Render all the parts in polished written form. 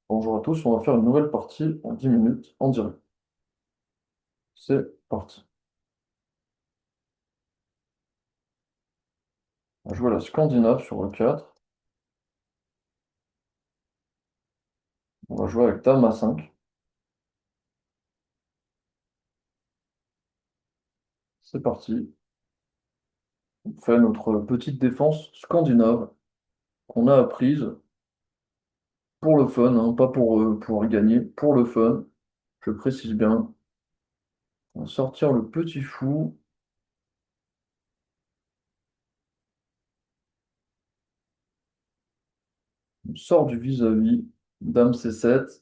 Bonjour à tous, on va faire une nouvelle partie en 10 minutes en direct. C'est parti. On va jouer à la Scandinave sur le 4. On va jouer avec Dame à 5. C'est parti. On fait notre petite défense scandinave qu'on a apprise pour le fun, hein, pas pour y gagner, pour le fun. Je précise bien. On va sortir le petit fou. On sort du vis-à-vis. Dame C7.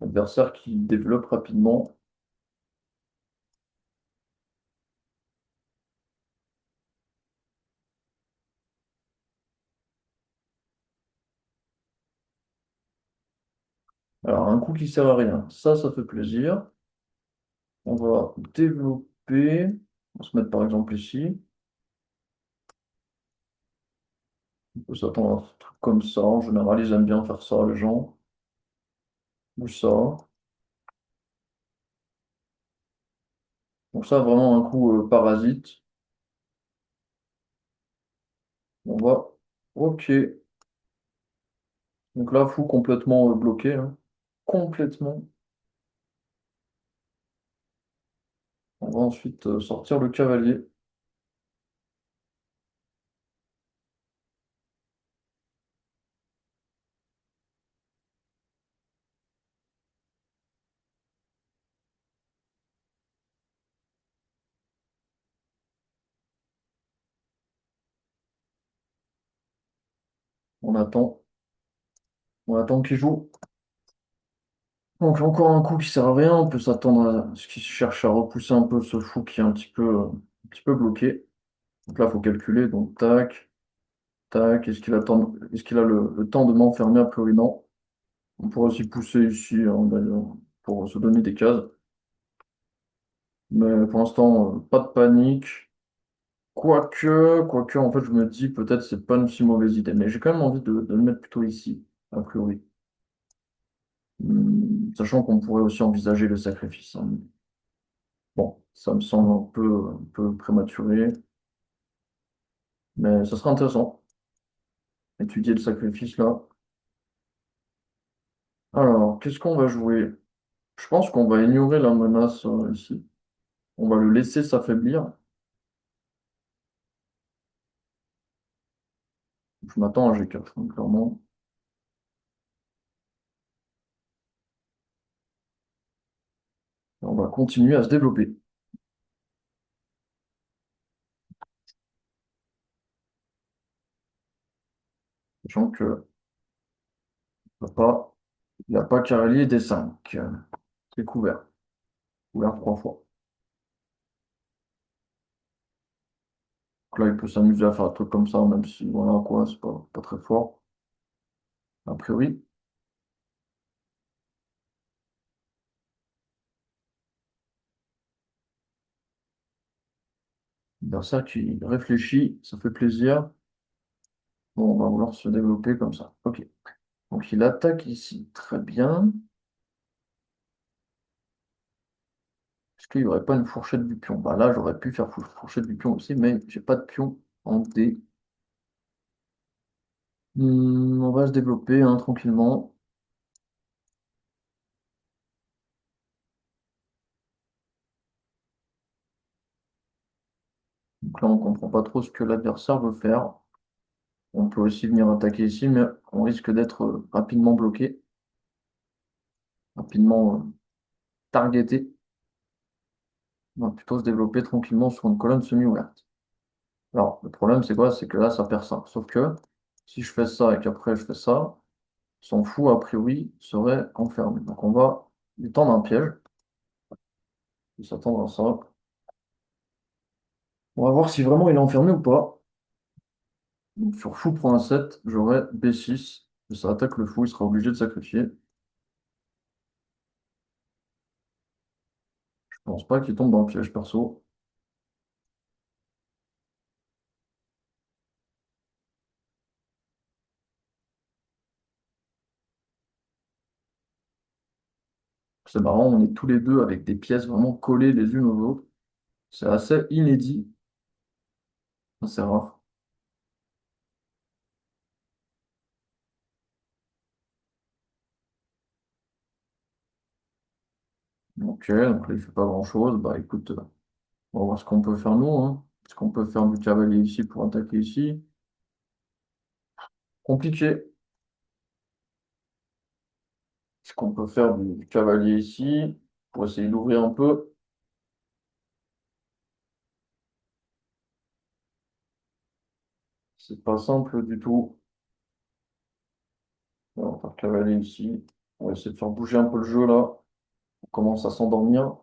Adversaire qui développe rapidement. Alors, un coup qui sert à rien. Ça fait plaisir. On va développer. On va se mettre par exemple ici. On peut s'attendre à un truc comme ça. En général, ils aiment bien faire ça, les gens. Ou ça. Donc ça, vraiment un coup parasite. On va. Ok. Donc là, fou complètement bloqué, hein. Complètement. On va ensuite sortir le cavalier. On attend. On attend qu'il joue. Donc encore un coup qui sert à rien. On peut s'attendre à ce qu'il cherche à repousser un peu ce fou qui est un petit peu bloqué. Donc là, il faut calculer. Donc tac, tac. Est-ce qu'il a le temps de m'enfermer? A priori, non. On pourrait aussi pousser ici, hein, d'ailleurs, pour se donner des cases. Mais pour l'instant, pas de panique. Quoique, en fait, je me dis peut-être c'est pas une si mauvaise idée. Mais j'ai quand même envie de le mettre plutôt ici, a priori. Sachant qu'on pourrait aussi envisager le sacrifice, hein. Bon, ça me semble un peu prématuré, mais ça sera intéressant, étudier le sacrifice là. Alors, qu'est-ce qu'on va jouer? Je pense qu'on va ignorer la menace ici. On va le laisser s'affaiblir. Je m'attends à G4, hein, clairement. Et on va continuer à se développer. Sachant que papa, il n'a pas cavalier des 5. C'est couvert. Couvert 3 fois. Donc là, il peut s'amuser à faire un truc comme ça, même si, voilà, quoi, c'est pas très fort. A priori, l'adversaire qui réfléchit, ça fait plaisir. Bon, on va vouloir se développer comme ça. Ok. Donc il attaque ici. Très bien. Est-ce qu'il n'y aurait pas une fourchette du pion? Bah là, j'aurais pu faire fourchette du pion aussi, mais j'ai pas de pion en D. On va se développer, hein, tranquillement. Donc là, on comprend pas trop ce que l'adversaire veut faire. On peut aussi venir attaquer ici, mais on risque d'être rapidement bloqué, rapidement targeté. On va plutôt se développer tranquillement sur une colonne semi-ouverte. Alors, le problème, c'est quoi? C'est que là, ça perd ça. Sauf que si je fais ça et qu'après je fais ça, son fou, a priori, serait enfermé. Donc, on va lui tendre un piège. Il s'attendre à ça. On va voir si vraiment il est enfermé ou pas. Donc, sur fou prend un 7, j'aurai B6. Et ça attaque le fou, il sera obligé de sacrifier. Je pense pas qu'il tombe dans le piège perso. C'est marrant, on est tous les deux avec des pièces vraiment collées les unes aux autres. C'est assez inédit, assez rare. Ok, donc là, il fait pas grand-chose. Bah écoute, on va voir ce qu'on peut faire nous, hein. Est-ce qu'on peut faire du cavalier ici pour attaquer ici? Compliqué. Est-ce qu'on peut faire du cavalier ici pour essayer d'ouvrir un peu? C'est pas simple du tout. On va faire cavalier ici. On va essayer de faire bouger un peu le jeu là. On commence à s'endormir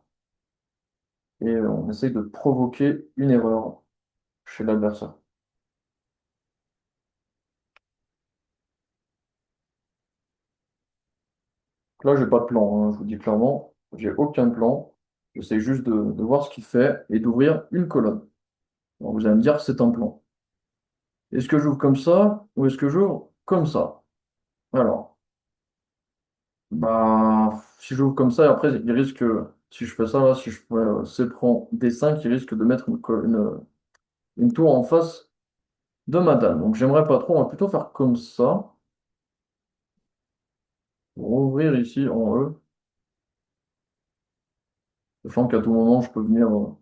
et on essaye de provoquer une erreur chez l'adversaire. Là, j'ai pas de plan, hein, je vous dis clairement. J'ai aucun plan. J'essaie juste de voir ce qu'il fait et d'ouvrir une colonne. Alors, vous allez me dire, c'est un plan. Est-ce que j'ouvre comme ça ou est-ce que j'ouvre comme ça? Alors, bah, si j'ouvre comme ça, après, il risque, si je fais ça, là, si je fais C prend D5, il risque de mettre une tour en face de ma dame. Donc, j'aimerais pas trop, on va plutôt faire comme ça, pour ouvrir ici en E, sachant qu'à tout moment, je peux venir, bon,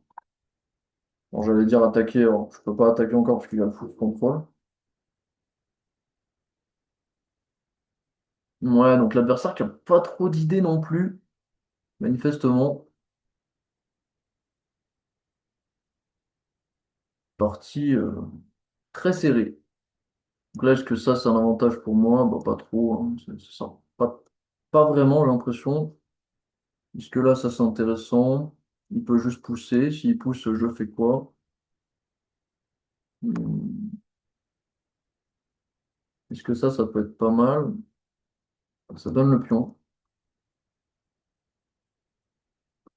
j'allais dire attaquer, alors, je peux pas attaquer encore parce qu'il y a le full contrôle. Ouais, donc l'adversaire qui a pas trop d'idées non plus, manifestement, partie très serrée. Donc là, est-ce que ça, c'est un avantage pour moi? Bah, pas trop, hein. C'est ça. Pas vraiment, j'ai l'impression. Puisque là, ça, c'est intéressant. Il peut juste pousser. S'il pousse, je fais quoi? Hmm, est-ce que ça peut être pas mal? Ça donne le pion.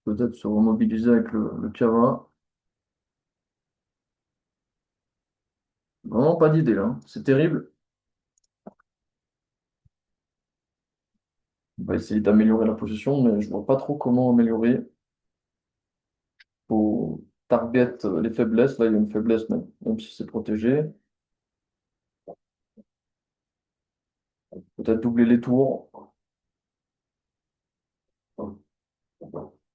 Peut-être se remobiliser avec le Cava. Vraiment pas d'idée, là, hein. C'est terrible. On va essayer d'améliorer la position, mais je vois pas trop comment améliorer. Faut target les faiblesses. Là, il y a une faiblesse, même si c'est protégé. Peut-être doubler les tours.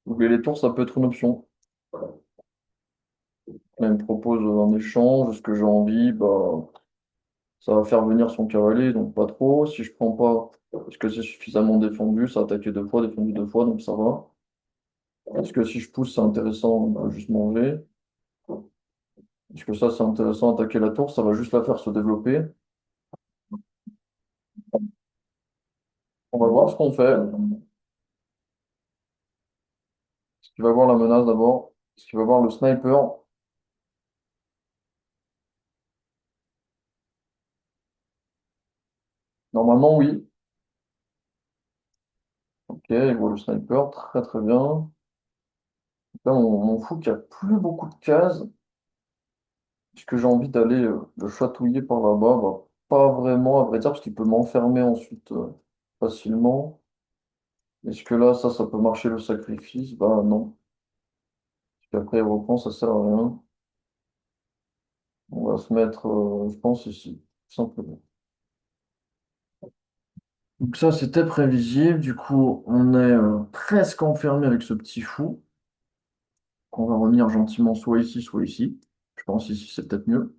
Doubler les tours, ça peut être une option. Là, il me propose un échange. Est-ce que j'ai envie? Bah, ça va faire venir son cavalier, donc pas trop. Si je prends pas, est-ce que c'est suffisamment défendu? Ça a attaqué deux fois, défendu deux fois, donc ça va. Est-ce que si je pousse, c'est intéressant? On va juste manger. Est-ce que ça, c'est intéressant? Attaquer la tour, ça va juste la faire se développer. On va voir ce qu'on fait. Est-ce qu'il va voir la menace d'abord? Est-ce qu'il va voir le sniper? Normalement, oui. Ok, il voit le sniper, très très bien. Là, mon fou qui a plus beaucoup de cases. Est-ce que j'ai envie d'aller le chatouiller par là-bas? Bah, pas vraiment, à vrai dire, parce qu'il peut m'enfermer ensuite facilement. Est-ce que là, ça peut marcher le sacrifice? Bah non. Parce qu'après, il reprend, ça sert à rien. On va se mettre, je pense, ici, tout simplement. Donc ça, c'était prévisible. Du coup, on est presque enfermé avec ce petit fou. On va revenir gentiment soit ici, soit ici. Je pense ici, c'est peut-être mieux.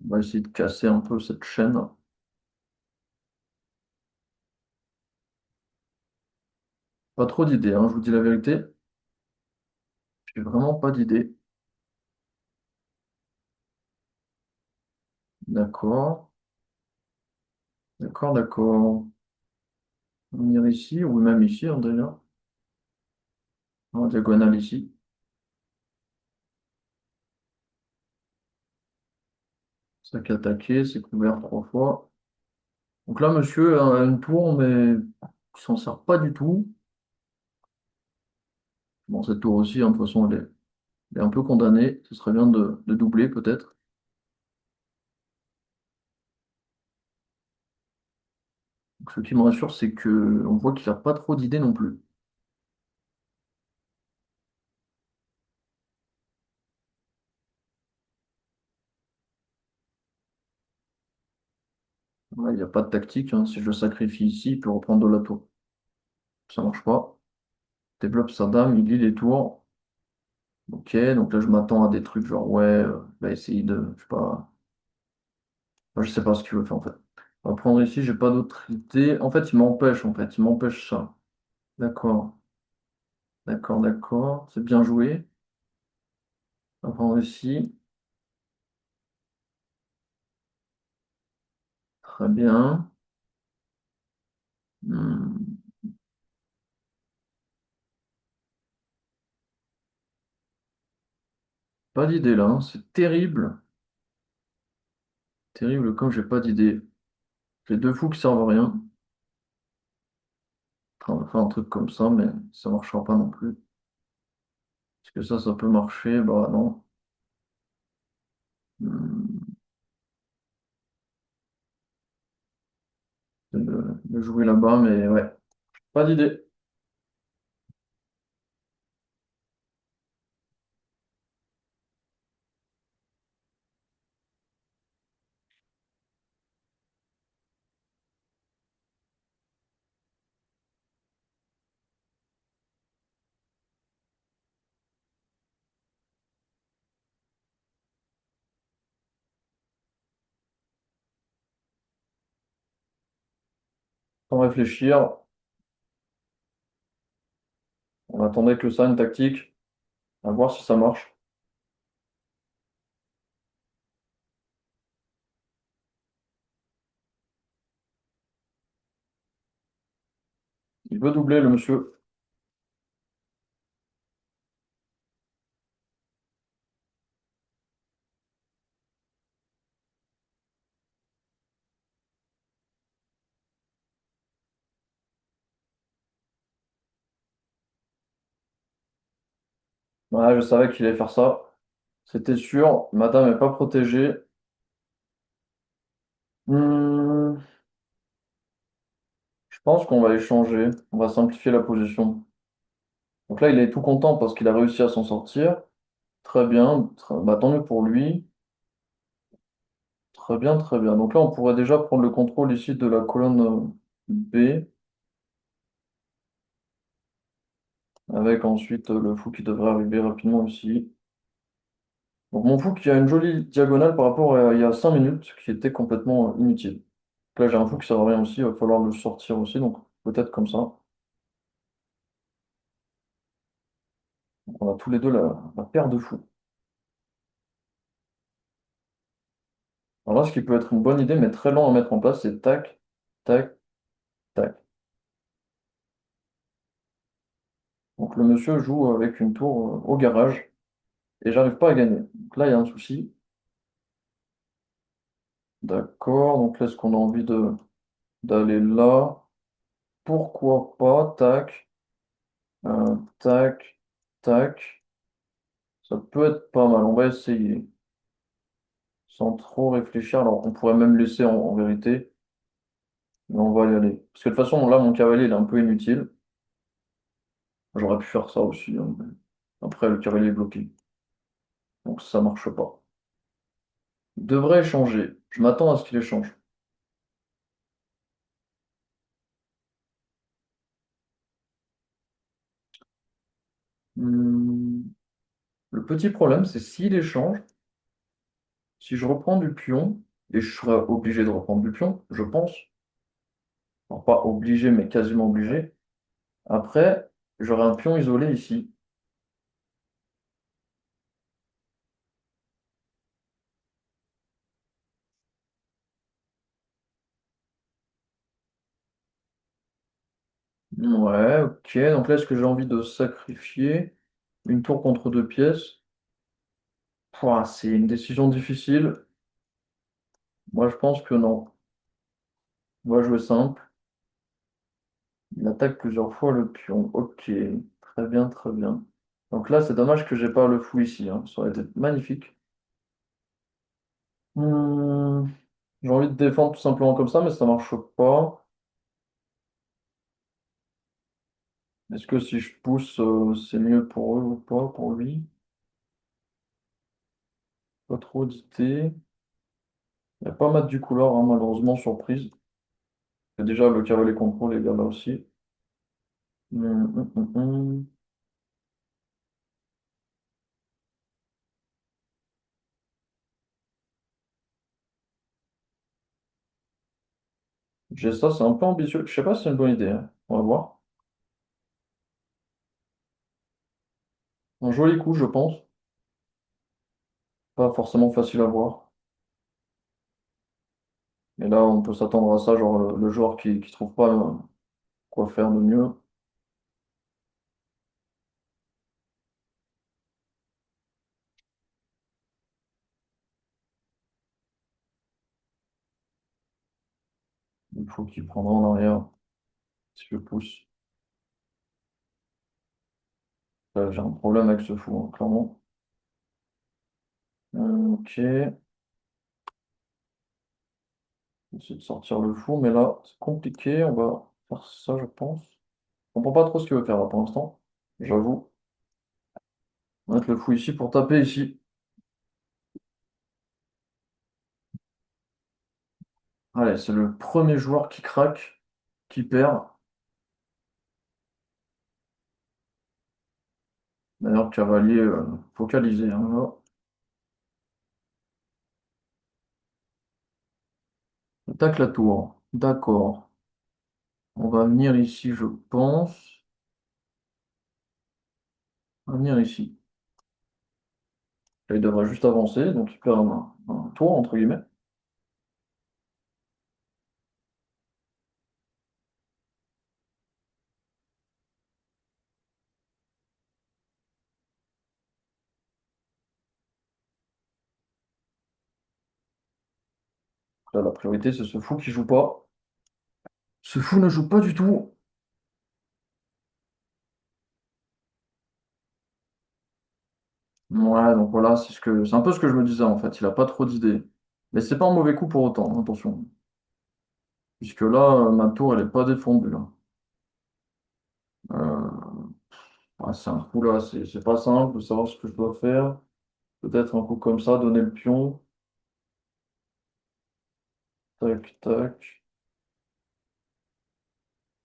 On va essayer de casser un peu cette chaîne. Pas trop d'idées, hein, je vous dis la vérité. J'ai vraiment pas d'idées. D'accord, d'accord. Venir ici, ou même ici, hein, d'ailleurs. En diagonale ici. Sac attaqué, c'est couvert trois fois. Donc là, monsieur a une tour, mais il s'en sert pas du tout. Bon, cette tour aussi, hein, de toute façon, elle est un peu condamnée. Ce serait bien de doubler, peut-être. Donc, ce qui me rassure, c'est que on voit qu'il n'a pas trop d'idées non plus. Ouais, il n'y a pas de tactique, hein. Si je le sacrifie ici, il peut reprendre de la tour. Ça marche pas. Développe sa dame, il lit les tours. Ok, donc là je m'attends à des trucs genre ouais, il va essayer de. Je sais pas. Moi, je sais pas ce qu'il veut faire en fait. On va prendre ici, j'ai pas d'autre idée. En fait, il m'empêche ça. D'accord, d'accord, d'accord. C'est bien joué. On va prendre ici. Très bien. Hmm, Pas d'idée là, hein. C'est terrible. Terrible comme j'ai pas d'idée. J'ai deux fous qui servent à rien. On va faire un truc comme ça, mais ça marchera pas non plus. Est-ce que ça peut marcher? Bah non. Hmm, de jouer là-bas, mais ouais, pas d'idée. Sans réfléchir, on attendait que ça, une tactique. À voir si ça marche. Il veut doubler le monsieur. Ouais, je savais qu'il allait faire ça. C'était sûr. Madame n'est pas protégée. Hmm, je pense qu'on va échanger. On va simplifier la position. Donc là, il est tout content parce qu'il a réussi à s'en sortir. Très bien. Bah, tant mieux pour lui. Très bien, très bien. Donc là, on pourrait déjà prendre le contrôle ici de la colonne B, avec ensuite le fou qui devrait arriver rapidement ici. Donc mon fou qui a une jolie diagonale par rapport à il y a 5 minutes, qui était complètement inutile. Donc là, j'ai un fou qui sert à rien aussi, il va falloir le sortir aussi, donc peut-être comme ça. Donc, on a tous les deux la paire de fous. Alors là, ce qui peut être une bonne idée, mais très lent à mettre en place, c'est tac, tac, tac. Donc le monsieur joue avec une tour au garage, et j'arrive pas à gagner. Donc là, il y a un souci. D'accord, donc là, est-ce qu'on a envie d'aller là? Pourquoi pas? Tac, tac, tac. Ça peut être pas mal, on va essayer. Sans trop réfléchir. Alors, on pourrait même laisser en vérité, mais on va y aller. Parce que de toute façon, là, mon cavalier, il est un peu inutile. J'aurais pu faire ça aussi, hein, mais après, le cavalier est bloqué. Donc, ça marche pas. Il devrait échanger. Je m'attends à ce qu'il échange. Hmm, Le petit problème, c'est s'il échange, si je reprends du pion, et je serai obligé de reprendre du pion, je pense. Alors, pas obligé, mais quasiment obligé. Après, j'aurai un pion isolé ici. Ouais, ok. Donc là, est-ce que j'ai envie de sacrifier une tour contre deux pièces? Pouah, c'est une décision difficile. Moi, je pense que non. On va jouer simple. Il attaque plusieurs fois le pion. Ok, très bien, très bien. Donc là, c'est dommage que j'ai pas le fou ici, hein. Ça aurait été magnifique. Hmm, J'ai envie de défendre tout simplement comme ça, mais ça marche pas. Est-ce que si je pousse, c'est mieux pour eux ou pas, pour lui? Pas trop d'idées. Il n'y a pas Matt du couleur, hein, malheureusement, surprise. Et déjà, le cavalier contrôle est bien là aussi. Hum. J'ai ça, c'est un peu ambitieux. Je sais pas si c'est une bonne idée, hein. On va voir. Un joli coup, je pense. Pas forcément facile à voir. Et là, on peut s'attendre à ça, genre le joueur qui trouve pas quoi faire de mieux. Il faut qu'il prendra en arrière si je pousse. J'ai un problème avec ce fou, hein, clairement. Ok, essayer de sortir le fou, mais là, c'est compliqué. On va faire ça, je pense. On comprend pas trop ce qu'il veut faire là pour l'instant, j'avoue. On va mettre le fou ici pour taper ici. Allez, c'est le premier joueur qui craque, qui perd. D'ailleurs, cavalier focalisé, hein, là. Attaque la tour. D'accord. On va venir ici, je pense. On va venir ici. Là, il devrait juste avancer, donc il perd un tour, entre guillemets. Là, la priorité, c'est ce fou qui joue pas. Ce fou ne joue pas du tout. Ouais, donc voilà, c'est un peu ce que je me disais en fait. Il a pas trop d'idées. Mais c'est pas un mauvais coup pour autant, hein, attention. Puisque là, ma tour, elle est pas défendue, là. Euh, c'est un coup là, c'est pas simple de savoir ce que je dois faire. Peut-être un coup comme ça, donner le pion. Tac, tac.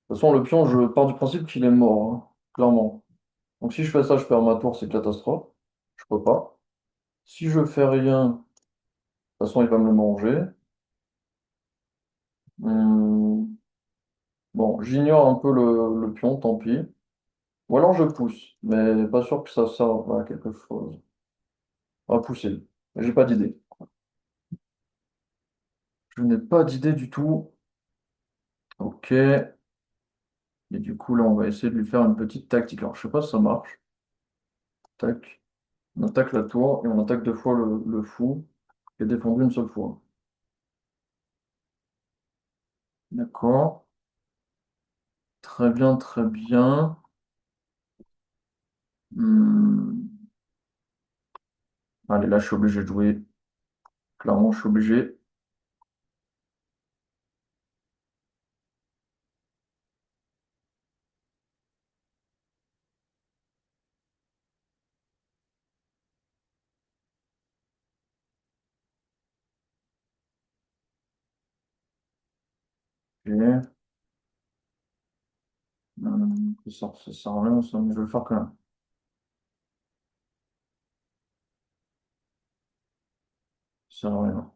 De toute façon, le pion, je pars du principe qu'il est mort, hein, clairement. Donc si je fais ça, je perds ma tour, c'est catastrophe. Je peux pas. Si je fais rien, de toute façon, il va me le manger. Hum, bon, j'ignore un peu le pion, tant pis. Ou alors je pousse, mais pas sûr que ça serve à quelque chose. On va pousser. J'ai pas d'idée. Je n'ai pas d'idée du tout. Ok. Et du coup, là, on va essayer de lui faire une petite tactique. Alors, je sais pas si ça marche. Tac. On attaque la tour et on attaque deux fois le fou qui est défendu une seule fois. D'accord. Très bien, très bien. Hmm. Allez, là, je suis obligé de jouer. Clairement, je suis obligé. Ok. Ça sert à rien, ça, mais je vais le faire quand même. Ça sert à rien.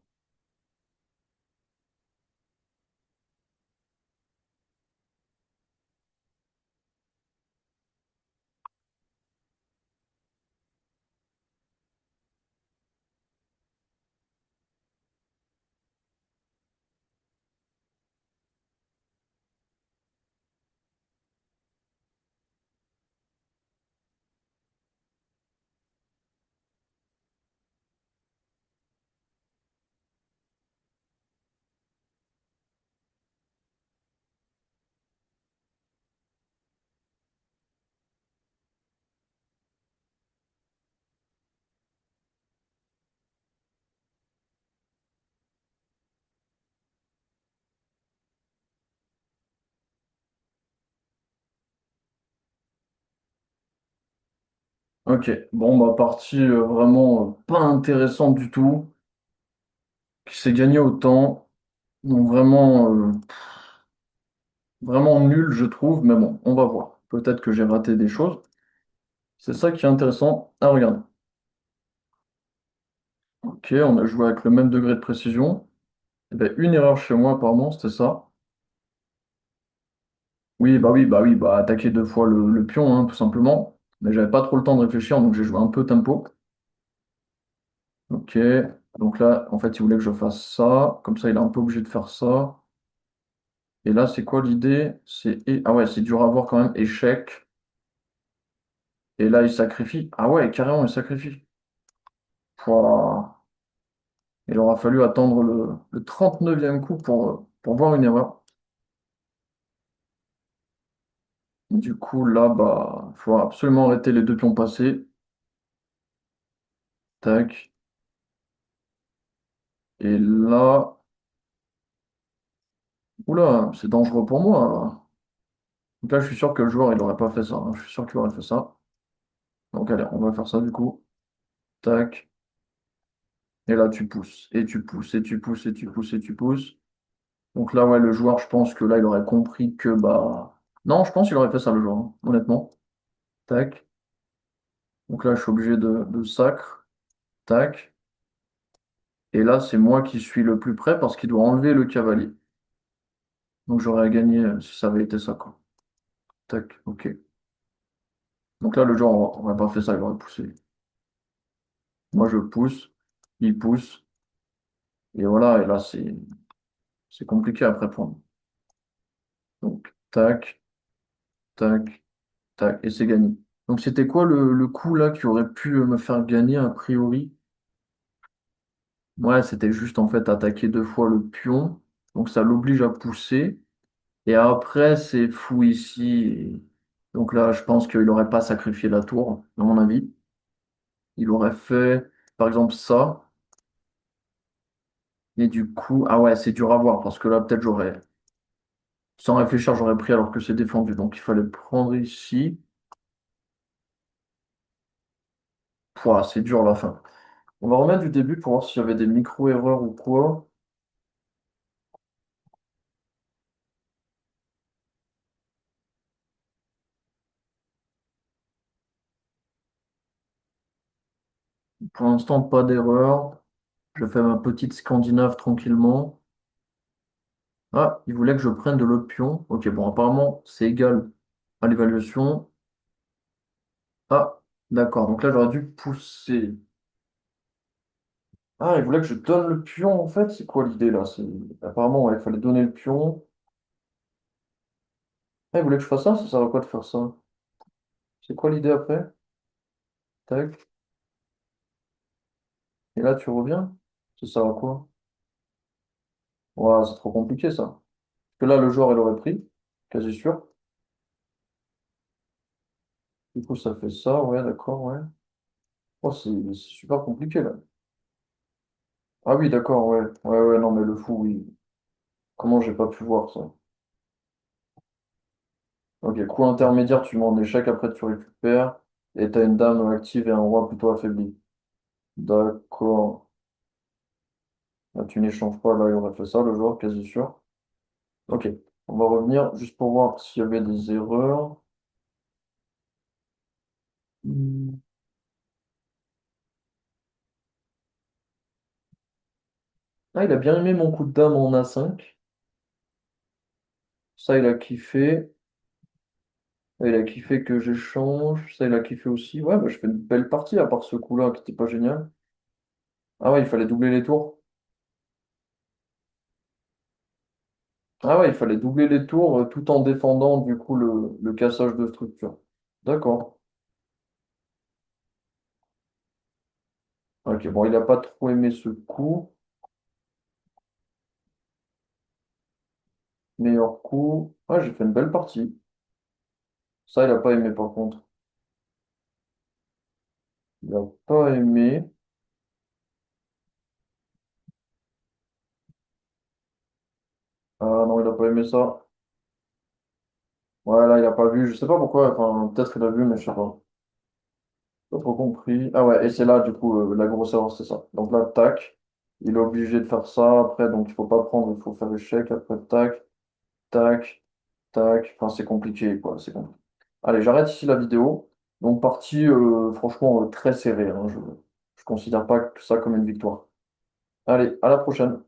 Ok, bon, bah, partie vraiment pas intéressante du tout, qui s'est gagné autant. Donc vraiment, vraiment nul, je trouve, mais bon, on va voir. Peut-être que j'ai raté des choses. C'est ça qui est intéressant à regarder. Ok, on a joué avec le même degré de précision. Eh ben, une erreur chez moi, apparemment, c'était ça. Oui, bah, attaquer deux fois le pion, hein, tout simplement. Mais j'avais pas trop le temps de réfléchir, donc j'ai joué un peu tempo. Ok, donc là, en fait, il voulait que je fasse ça. Comme ça, il est un peu obligé de faire ça. Et là, c'est quoi l'idée? Ah ouais, c'est dur à voir quand même. Échec. Et là, il sacrifie. Ah ouais, carrément, il sacrifie. Pouah. Il aura fallu attendre le 39e coup pour voir une erreur. Du coup, là, bah, il faut absolument arrêter les deux pions passés. Tac. Et là, oula, c'est dangereux pour moi. Donc là, je suis sûr que le joueur, il n'aurait pas fait ça, hein. Je suis sûr qu'il aurait fait ça. Donc allez, on va faire ça du coup. Tac. Et là, tu pousses. Et tu pousses. Et tu pousses. Et tu pousses. Et tu pousses. Donc là, ouais, le joueur, je pense que là, il aurait compris que bah. Non, je pense qu'il aurait fait ça le joueur, hein, honnêtement. Tac. Donc là, je suis obligé de sacre. Tac. Et là, c'est moi qui suis le plus près parce qu'il doit enlever le cavalier. Donc j'aurais gagné si ça avait été ça, quoi. Tac. Ok. Donc là, le joueur aurait pas fait ça, il aurait poussé. Moi, je pousse. Il pousse. Et voilà. Et là, c'est compliqué après prendre. Donc, tac, tac, tac. Et c'est gagné. Donc c'était quoi le coup là qui aurait pu me faire gagner a priori? Ouais, c'était juste en fait attaquer deux fois le pion. Donc ça l'oblige à pousser. Et après, c'est fou ici. Donc là, je pense qu'il n'aurait pas sacrifié la tour, à mon avis. Il aurait fait, par exemple, ça. Et du coup, ah ouais, c'est dur à voir parce que là, peut-être sans réfléchir, j'aurais pris alors que c'est défendu. Donc il fallait prendre ici. Pouah, c'est dur la fin. On va remettre du début pour voir s'il y avait des micro-erreurs ou quoi. Pour l'instant, pas d'erreur. Je fais ma petite Scandinave tranquillement. Ah, il voulait que je prenne de l'autre pion. Ok, bon, apparemment, c'est égal à l'évaluation. Ah, d'accord. Donc là, j'aurais dû pousser. Ah, il voulait que je donne le pion, en fait. C'est quoi l'idée, là? Apparemment, ouais, il fallait donner le pion. Ah, il voulait que je fasse ça? Ça sert à quoi de faire ça? C'est quoi l'idée après? Tac. Et là, tu reviens? Ça sert à quoi? Ouais, c'est trop compliqué, ça. Parce que là, le joueur, il aurait pris. Quasi sûr. Du coup, ça fait ça. Ouais, d'accord, ouais. Oh, c'est super compliqué, là. Ah oui, d'accord, ouais. Ouais, ouais, non, mais le fou, oui. Comment j'ai pas pu voir ça? Ok, coup intermédiaire, tu mets en échec, après tu récupères, et t'as une dame active et un roi plutôt affaibli. D'accord. Là, tu n'échanges pas, là, il aurait fait ça, le joueur, quasi sûr. Ok, on va revenir juste pour voir s'il y avait des erreurs. Hmm. Ah, il a bien aimé mon coup de dame en A5. Ça, il a kiffé. Ça, il a kiffé que j'échange. Ça, il a kiffé aussi. Ouais, bah, je fais une belle partie, à part ce coup-là qui était pas génial. Ah ouais, il fallait doubler les tours. Ah ouais, il fallait doubler les tours tout en défendant du coup le cassage de structure. D'accord. Ok, bon, il n'a pas trop aimé ce coup. Meilleur coup. Ah, j'ai fait une belle partie. Ça, il n'a pas aimé par contre. Il n'a pas aimé. Ah non, il n'a pas aimé ça. Ouais, là, il n'a pas vu. Je sais pas pourquoi. Enfin, peut-être qu'il a vu, mais je sais pas. Pas trop compris. Ah ouais, et c'est là, du coup, la grosse erreur, c'est ça. Donc là, tac, il est obligé de faire ça. Après, donc il faut pas prendre, il faut faire échec. Après, tac, tac, tac. Enfin, c'est compliqué, quoi. C'est compliqué. Allez, j'arrête ici la vidéo. Donc, partie, franchement, très serrée, hein. Je considère pas que ça comme une victoire. Allez, à la prochaine.